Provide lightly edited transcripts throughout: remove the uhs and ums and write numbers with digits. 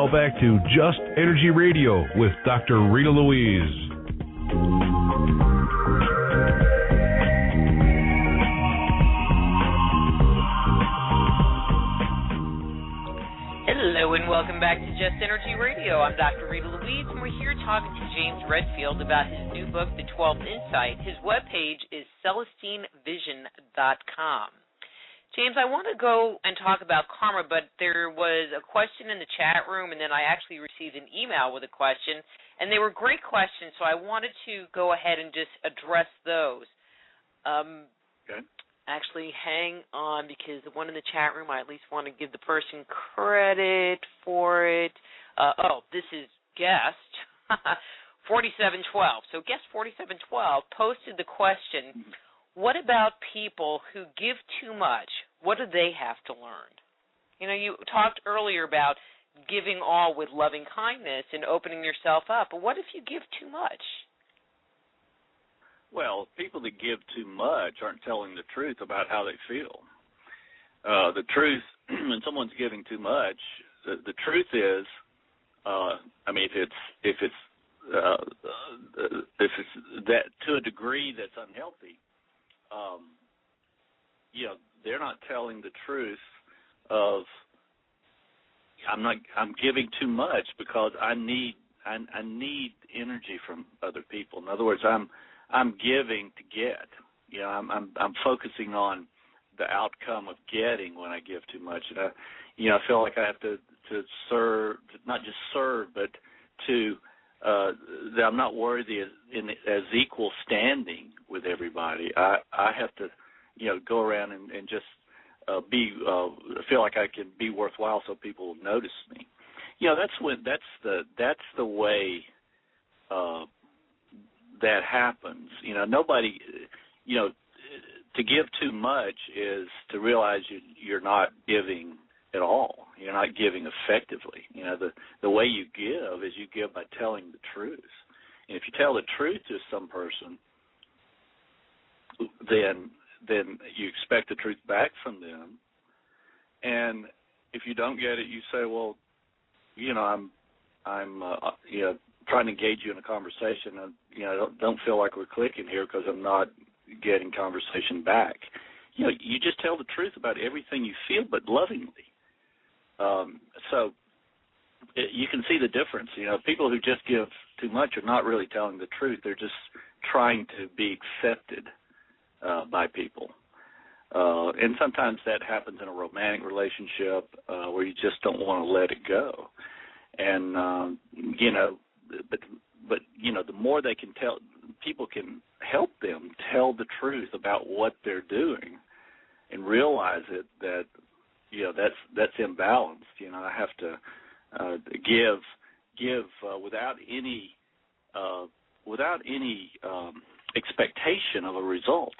call back to Just Energy Radio with Dr. Rita Louise. Hello and welcome back to Just Energy Radio. I'm Dr. Rita Louise, and we're here talking to James Redfield about his new book, The 12th Insight. His webpage is CelestineVision.com. James, I want to go and talk about karma, but there was a question in the chat room, and then I actually received an email with a question, and they were great questions, so I wanted to go ahead and just address those. Okay. Actually, hang on, because the one in the chat room, I at least want to give the person credit for it. This is Guest 4712. So Guest 4712 posted the question, what about people who give too much? What do they have to learn? You know, you talked earlier about giving all with loving kindness and opening yourself up, but what if you give too much? Well, people that give too much aren't telling the truth about how they feel. The truth, when someone's giving too much, the truth is, if it's that to a degree that's unhealthy, they're not telling the truth of I'm giving too much because I need energy from other people. In other words, I'm giving to get. You know, I'm focusing on the outcome of getting when I give too much, and I feel like I have to serve, not just serve, but to that I'm not worthy as equal standing with everybody. I have to, go around and just feel like I can be worthwhile so people will notice me. That's the way that happens. Nobody, to give too much is to realize you're not giving at all. You're not giving effectively. The way you give is you give by telling the truth. And if you tell the truth to some person, then you expect the truth back from them. And if you don't get it, you say, well, I'm trying to engage you in a conversation, and don't feel like we're clicking here because I'm not getting conversation back. You just tell the truth about everything you feel, but lovingly. So you can see the difference. People who just give too much are not really telling the truth. They're just trying to be accepted by people. And sometimes that happens in a romantic relationship where you just don't want to let it go. And, but the more they can tell, people can help them tell the truth about what they're doing and realize that that's imbalanced. I have to give without any expectation of a result.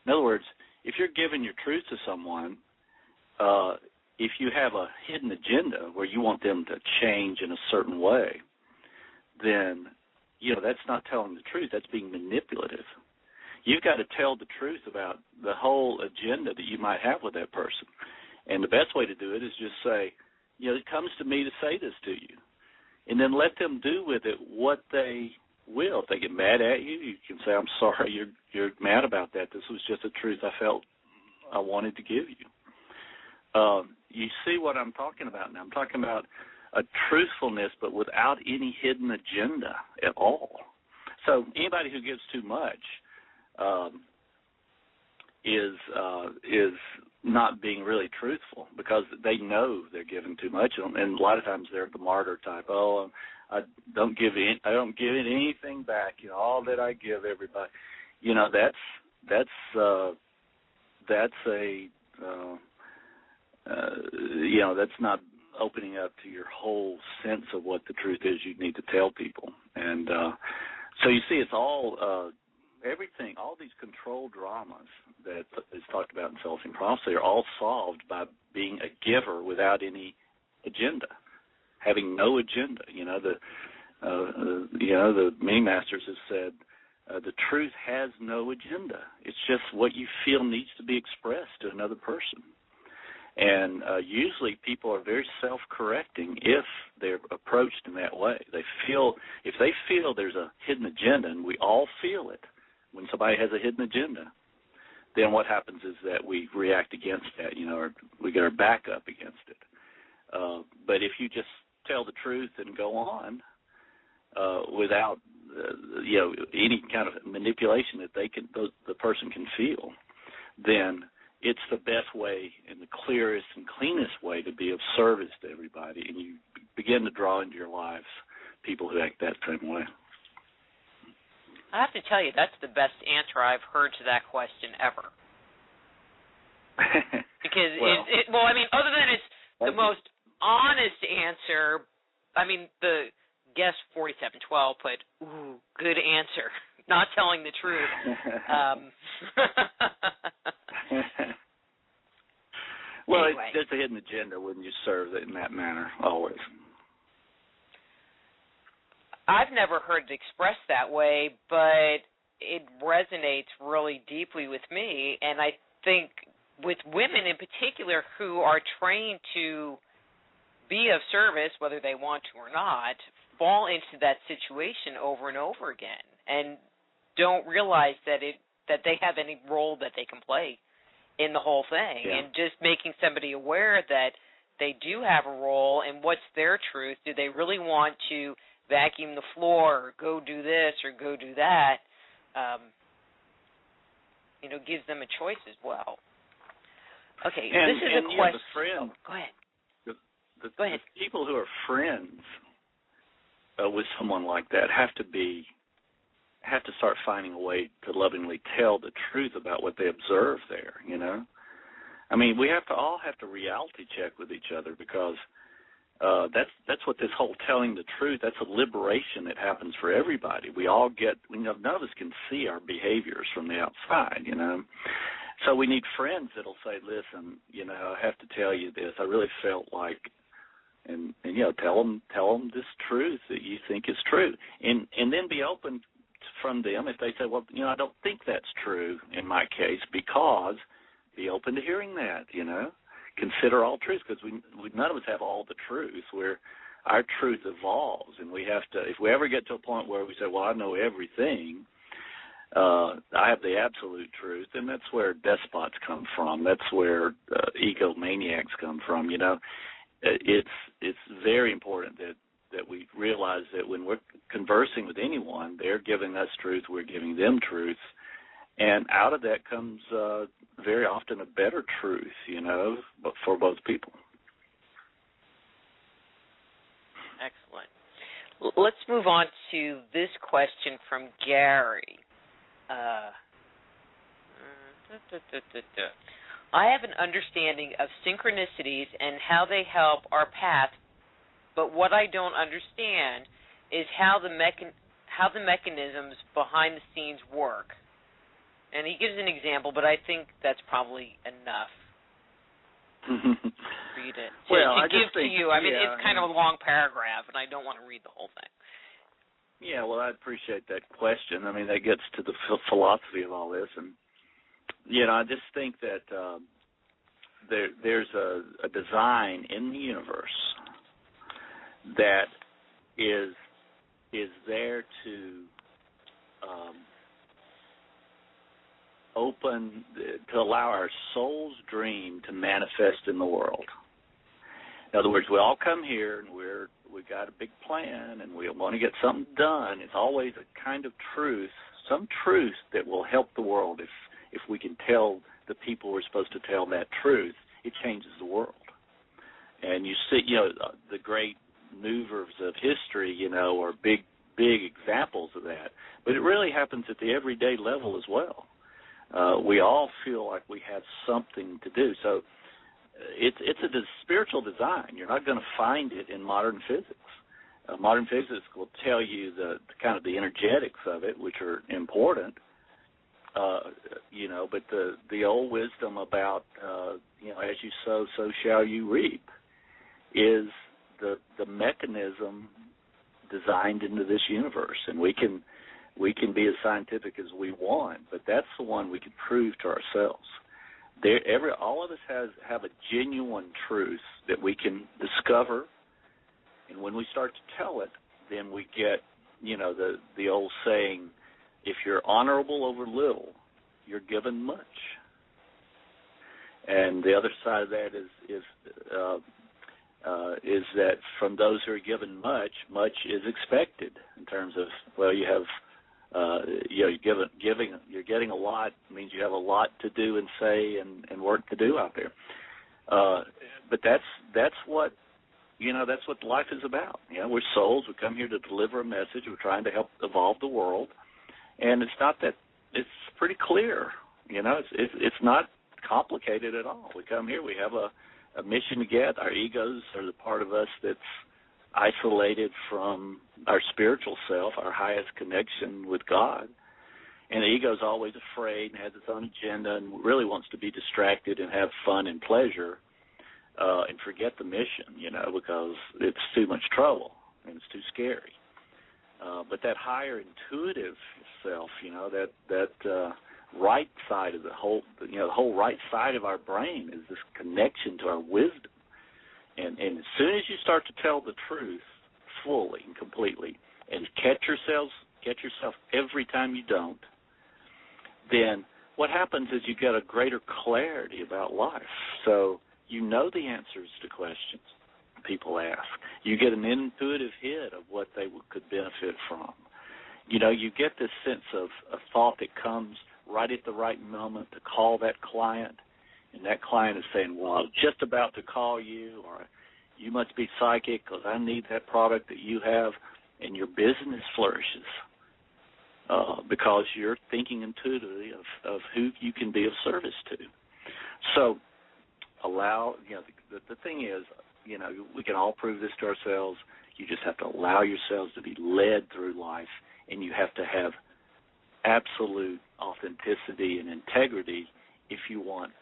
In other words, if you're giving your truth to someone, if you have a hidden agenda where you want them to change in a certain way, then, that's not telling the truth. That's being manipulative. You've got to tell the truth about the whole agenda that you might have with that person. And the best way to do it is just say, it comes to me to say this to you. And then let them do with it what they will. If they get mad at you, you can say, I'm sorry, you're mad about that. This was just a truth I felt I wanted to give you. You see what I'm talking about now. I'm talking about a truthfulness, but without any hidden agenda at all. So anybody who gives too much is not being really truthful because they know they're giving too much, and a lot of times they're the martyr type. I don't give anything back. All that I give everybody. That's not opening up to your whole sense of what the truth is you need to tell people. And so you see, it's all everything, all these control dramas that is talked about in Celestine Prophecy are all solved by being a giver without any agenda, having no agenda. The many masters have said the truth has no agenda. It's just what you feel needs to be expressed to another person. And usually people are very self-correcting if they're approached in that way. If they feel there's a hidden agenda, and we all feel it when somebody has a hidden agenda, then what happens is that we react against that, or we get our back up against it. But if you just tell the truth and go on without any kind of manipulation that the person can feel, then it's the best way and the clearest and cleanest way to be of service to everybody, and you begin to draw into your lives people who act that same way. I have to tell you, that's the best answer I've heard to that question ever. Because, other than it's the most honest answer, the guest 4712 put, ooh, good answer, not telling the truth. Well, anyway. It's a hidden agenda when you serve it in that manner, always. I've never heard it expressed that way, but it resonates really deeply with me, and I think with women in particular who are trained to be of service, whether they want to or not, fall into that situation over and over again and don't realize that they have any role that they can play in the whole thing. Yeah. And just making somebody aware that they do have a role and what's their truth. Do they really want to vacuum the floor or go do this or go do that? Gives them a choice as well. Okay, this is a question. The friends, go ahead. Go ahead. The people who are friends with someone like that have to start finding a way to lovingly tell the truth about what they observe there. We all have to reality check with each other, because that's what this whole telling the truth. That's a liberation that happens for everybody. We all none of us can see our behaviors from the outside. So we need friends that'll say, listen, I have to tell you this. I really felt like, and tell them this truth that you think is true, and then be open from them if they say, well, I don't think that's true in my case, because be open to hearing that. Consider all truth, because we none of us have all the truth. Our truth evolves, and we have to. If we ever get to a point where we say, well, I know everything, I have the absolute truth, and that's where despots come from. That's where egomaniacs come from. It's very important that we realize that when we're conversing with anyone, they're giving us truth, we're giving them truth, and out of that comes very often a better truth, but for both people. Excellent. Let's move on to this question from Gary. I have an understanding of synchronicities and how they help our path, but what I don't understand is how the mechanisms behind the scenes work. And he gives an example, but I think that's probably enough for you to give to you. It's kind of a long paragraph, and I don't want to read the whole thing. Yeah, well, I appreciate that question. That gets to the philosophy of all this, and I just think that there's a design in the universe that is there to allow our soul's dream to manifest in the world. In other words, we all come here and we got a big plan and we want to get something done. It's always a kind of truth, some truth that will help the world. If we can tell the people we're supposed to tell that truth, it changes the world. And you see, the great movers of history, are big examples of that. But it really happens at the everyday level as well. We all feel like we have something to do. So it's a spiritual design. You're not going to find it in modern physics. Modern physics will tell you the kind of the energetics of it, which are important. But the old wisdom about as you sow, so shall you reap, is the mechanism designed into this universe, and we can be as scientific as we want, but that's the one we can prove to ourselves all of us have a genuine truth that we can discover, and when we start to tell it, then we get, the old saying, if you're honorable over little, you're given much. And the other side of that is that from those who are given much is expected in terms of, well, you have. You're getting a lot means you have a lot to do and say and work to do out there. But that's what life is about. We're souls. We come here to deliver a message. We're trying to help evolve the world, and it's not that. It's pretty clear. It's not complicated at all. We come here. We have a mission to get. Our egos are the part of us that's isolated from our spiritual self, our highest connection with God. And the ego is always afraid and has its own agenda and really wants to be distracted and have fun and pleasure and forget the mission, because it's too much trouble and it's too scary. But that higher intuitive self, that right side of the whole right side of our brain is this connection to our wisdom. And as soon as you start to tell the truth fully and completely and catch yourself every time you don't, then what happens is you get a greater clarity about life. So you know the answers to questions people ask. You get an intuitive hit of what they could benefit from. You get this sense of a thought that comes right at the right moment to call that client. And that client is saying, well, I was just about to call you, or you must be psychic because I need that product that you have, and your business flourishes because you're thinking intuitively of who you can be of service to. So allow, the thing is, we can all prove this to ourselves. You just have to allow yourselves to be led through life, and you have to have absolute authenticity and integrity if you want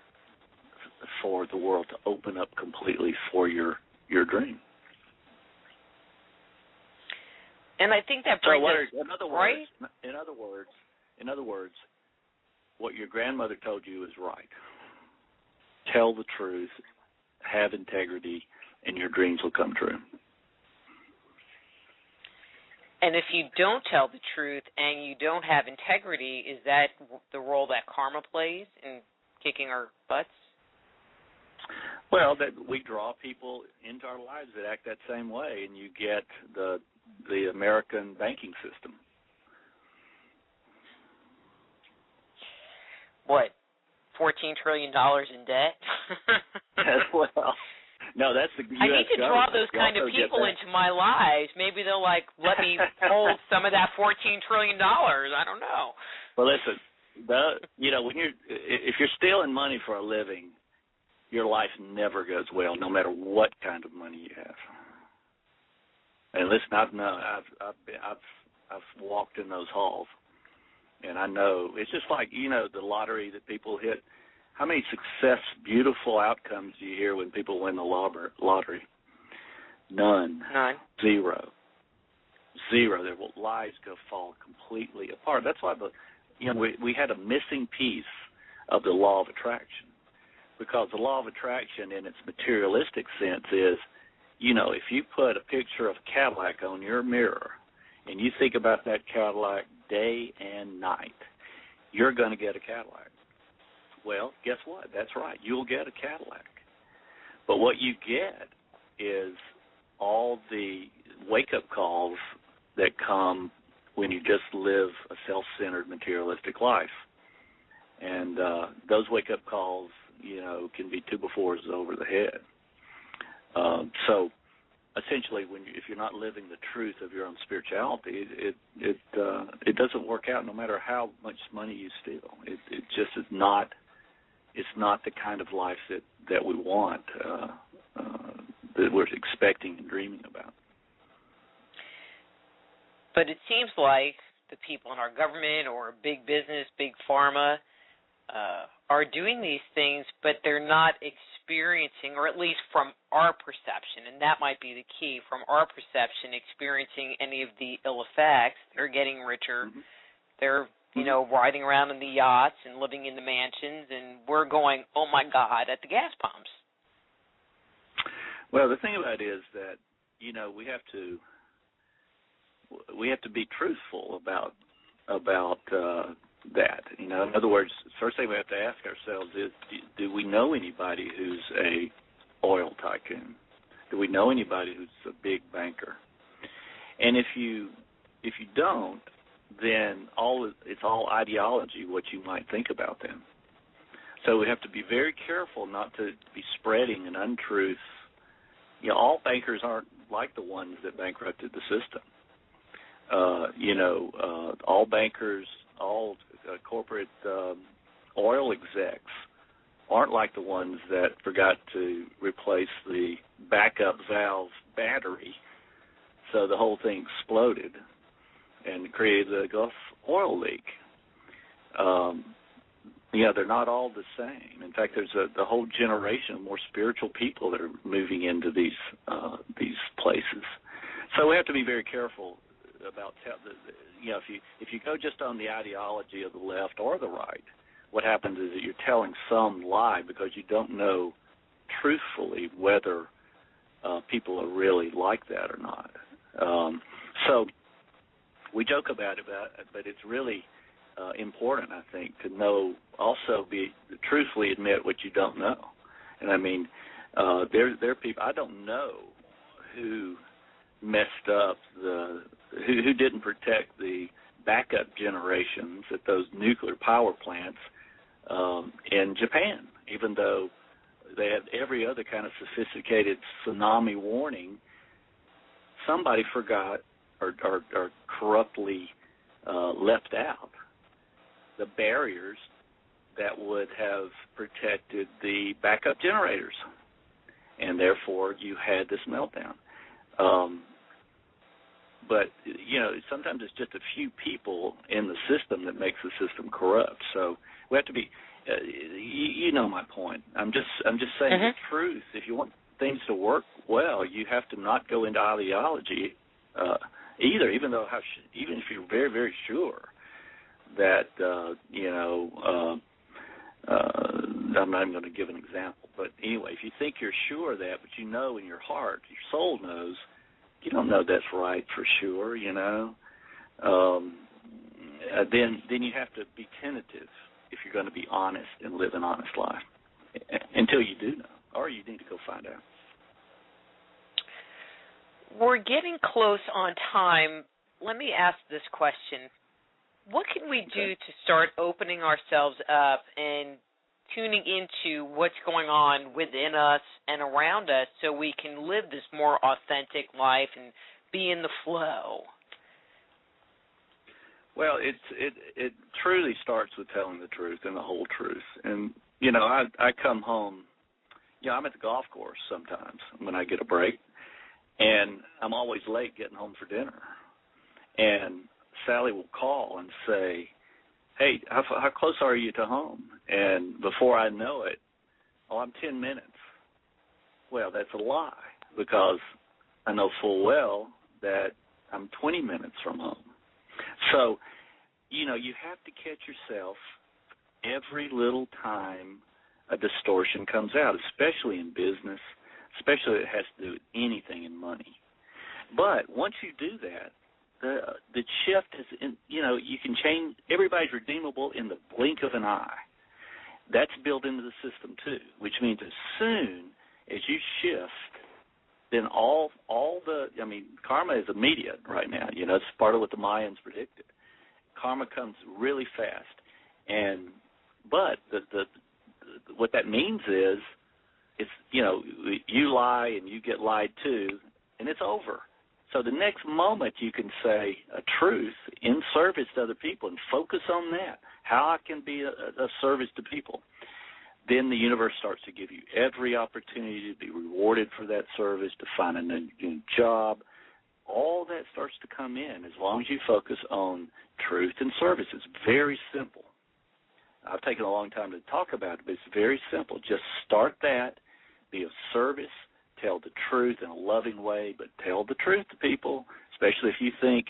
for the world to open up completely for your dream. And I think that brings us, right? In other words, what your grandmother told you is right. Tell the truth, have integrity, and your dreams will come true. And if you don't tell the truth and you don't have integrity, is that the role that karma plays in kicking our butts? Well, that we draw people into our lives that act that same way, and you get the American banking system. What, $14 trillion in debt? Well, no, that's the U.S. I need to draw government. those kind of people into my lives. Maybe they'll let me hold some of that $14 trillion. I don't know. Well, listen, when if you're stealing money for a living, your life never goes well, no matter what kind of money you have. And listen, I've walked in those halls, and I know it's just like the lottery that people hit. How many beautiful outcomes do you hear when people win the lottery? None. Zero. Their lives fall completely apart. That's why we had a missing piece of the law of attraction. Because the law of attraction in its materialistic sense is, if you put a picture of a Cadillac on your mirror and you think about that Cadillac day and night, you're going to get a Cadillac. Well, guess what? That's right. You'll get a Cadillac. But what you get is all the wake-up calls that come when you just live a self-centered materialistic life. And those wake-up calls, can be 2 befores over the head. So essentially, if you're not living the truth of your own spirituality, it doesn't work out no matter how much money you steal. It just is not. It's not the kind of life that we want, that we're expecting and dreaming about. But it seems like the people in our government or big business, big pharma, are doing these things, but they're not experiencing, or at least from our perception, and that might be the key, from our perception, experiencing any of the ill effects. They're getting richer. Mm-hmm. They're riding around in the yachts and living in the mansions, and we're going, oh my God, at the gas pumps. Well, the thing about it is that we have to be truthful about that. In other words, the first thing we have to ask ourselves is, do we know anybody who's a oil tycoon? Do we know anybody who's a big banker? And if you don't, then it's all ideology what you might think about them. So we have to be very careful not to be spreading an untruth. All bankers aren't like the ones that bankrupted the system. All bankers, all corporate oil execs aren't like the ones that forgot to replace the backup valve battery, so the whole thing exploded and created the Gulf oil leak. They're not all the same. In fact, there's a whole generation of more spiritual people that are moving into these places. So we have to be very careful about if you go just on the ideology of the left or the right, what happens is that you're telling some lie because you don't know truthfully whether people are really like that or not. So we joke about it, but it's really important, I think, to know, also truthfully admit what you don't know. And I mean, there are people I don't know who messed up who didn't protect the backup generations at those nuclear power plants in Japan, even though they had every other kind of sophisticated tsunami warning. Somebody forgot or corruptly left out the barriers that would have protected the backup generators, and therefore you had this meltdown. But sometimes it's just a few people in the system that makes the system corrupt. So we have to be. You know my point. I'm just saying the truth. If you want things to work well, you have to not go into ideology either. Even if you're very, very sure that I'm not even going to give an example. But anyway, if you think you're sure of that, but you know in your heart, your soul knows, you don't know that's right for sure, then you have to be tentative if you're going to be honest and live an honest life until you do know, or you need to go find out. We're getting close on time. Let me ask this question. What can we do to start opening ourselves up and tuning into what's going on within us and around us so we can live this more authentic life and be in the flow? Well, it truly starts with telling the truth and the whole truth. And, I come home, I'm at the golf course sometimes when I get a break, and I'm always late getting home for dinner. And Sally will call and say, hey, how close are you to home? And before I know it, I'm 10 minutes. Well, that's a lie, because I know full well that I'm 20 minutes from home. So, you have to catch yourself every little time a distortion comes out, especially in business, especially if it has to do with anything in money. But once you do that, the shift is, you can change. Everybody's redeemable in the blink of an eye. That's built into the system too, which means as soon as you shift, then karma is immediate right now. It's part of what the Mayans predicted. Karma comes really fast, but what that means is, it's you lie and you get lied to, and it's over. So the next moment you can say a truth in service to other people and focus on that, how I can be a service to people. Then the universe starts to give you every opportunity to be rewarded for that service, to find a new job. All that starts to come in as long as you focus on truth and service. It's very simple. I've taken a long time to talk about it, but it's very simple. Just start that, be of service, tell the truth in a loving way, but tell the truth to people, especially if you think,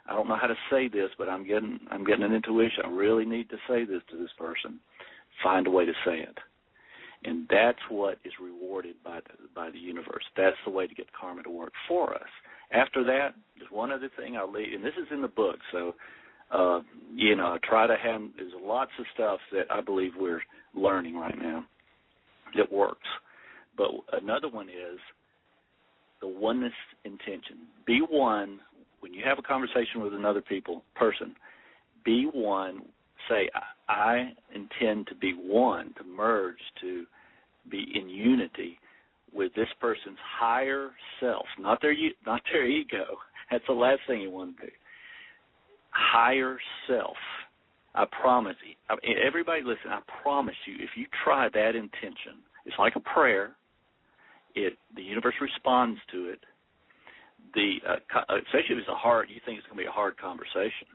I don't know how to say this, but I'm getting an intuition. I really need to say this to this person. Find a way to say it. And that's what is rewarded by the universe. That's the way to get karma to work for us. After that, there's one other thing I'll leave, and this is in the book, so, I try to have, there's lots of stuff that I believe we're learning right now that works. But another one is the oneness intention. Be one. When you have a conversation with another person, be one. Say, I intend to be one, to merge, to be in unity with this person's higher self, not their ego. That's the last thing you want to do. Higher self. I promise you. Everybody listen, I promise you, if you try that intention, it's like a prayer. The universe responds to it. Especially if it's you think it's going to be a hard conversation.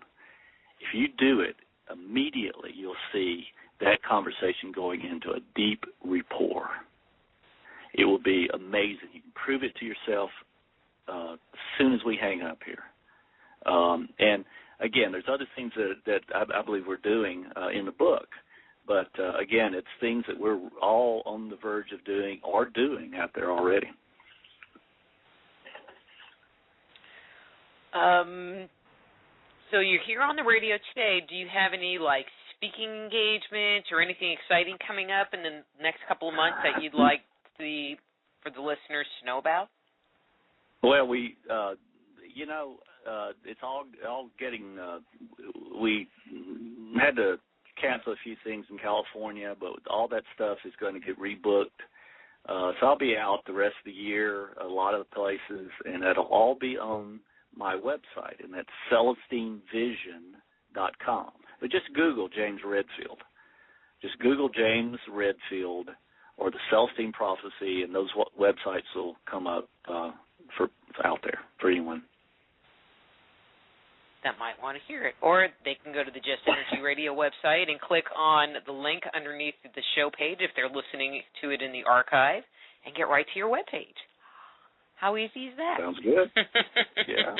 If you do it, immediately you'll see that conversation going into a deep rapport. It will be amazing. You can prove it to yourself as soon as we hang up here. And again, there's other things that I believe we're doing in the book. But again, it's things that we're all on the verge of doing or doing out there already. So you're here on the radio today. Do you have any, speaking engagements or anything exciting coming up in the next couple of months that you'd like for the listeners to know about? Well, it's all getting. We had to cancel a few things in California, but all that stuff is going to get rebooked. So I'll be out the rest of the year, a lot of the places, and that'll all be on my website, and that's CelestineVision.com. But just Google James Redfield. Just Google James Redfield or the Celestine Prophecy, and those websites will come up out there for anyone that might want to hear it. Or they can go to the Just Energy Radio website and click on the link underneath the show page if they're listening to it in the archive and get right to your webpage. How easy is that? Sounds good. Yeah.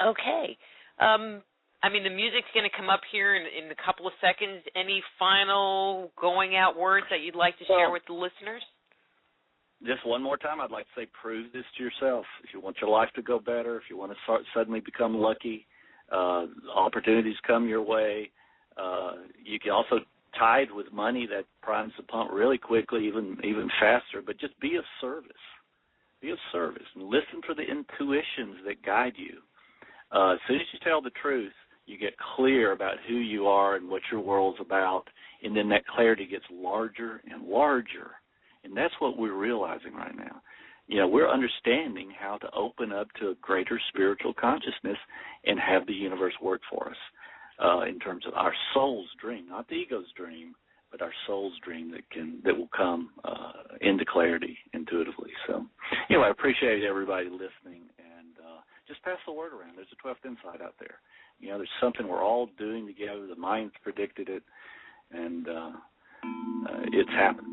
Okay. The music's going to come up here in a couple of seconds. Any final going out words that you'd like to share with the listeners? Just one more time, I'd like to say prove this to yourself. If you want your life to go better, if you want to suddenly become lucky, opportunities come your way. You can also tide with money that primes the pump really quickly, even faster, but just be of service. Be of service and listen for the intuitions that guide you. As soon as you tell the truth, you get clear about who you are and what your world's about, and then that clarity gets larger and larger. And that's what we're realizing right now. We're understanding how to open up to a greater spiritual consciousness and have the universe work for us in terms of our soul's dream, not the ego's dream, but our soul's dream that will come into clarity intuitively. So, anyway, I appreciate everybody listening, and just pass the word around. There's a 12th Insight out there. There's something we're all doing together. The mind's predicted it, and it's happened.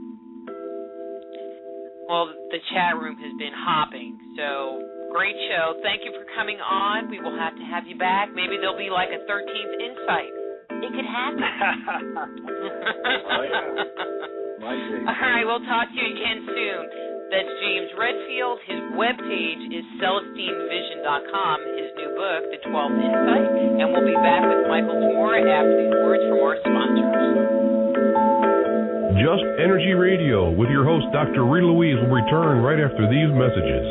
Well, the chat room has been hopping, so great show. Thank you for coming on. We will have to have you back. Maybe there'll be like a 13th Insight. It could happen. Oh, yeah. Might be. All right, we'll talk to you again soon. That's James Redfield. His webpage is CelestineVision.com, his new book, The 12th Insight. And we'll be back with Michael Tamura after these words from our sponsors. Just Energy Radio with your host, Dr. Rita Louise, will return right after these messages.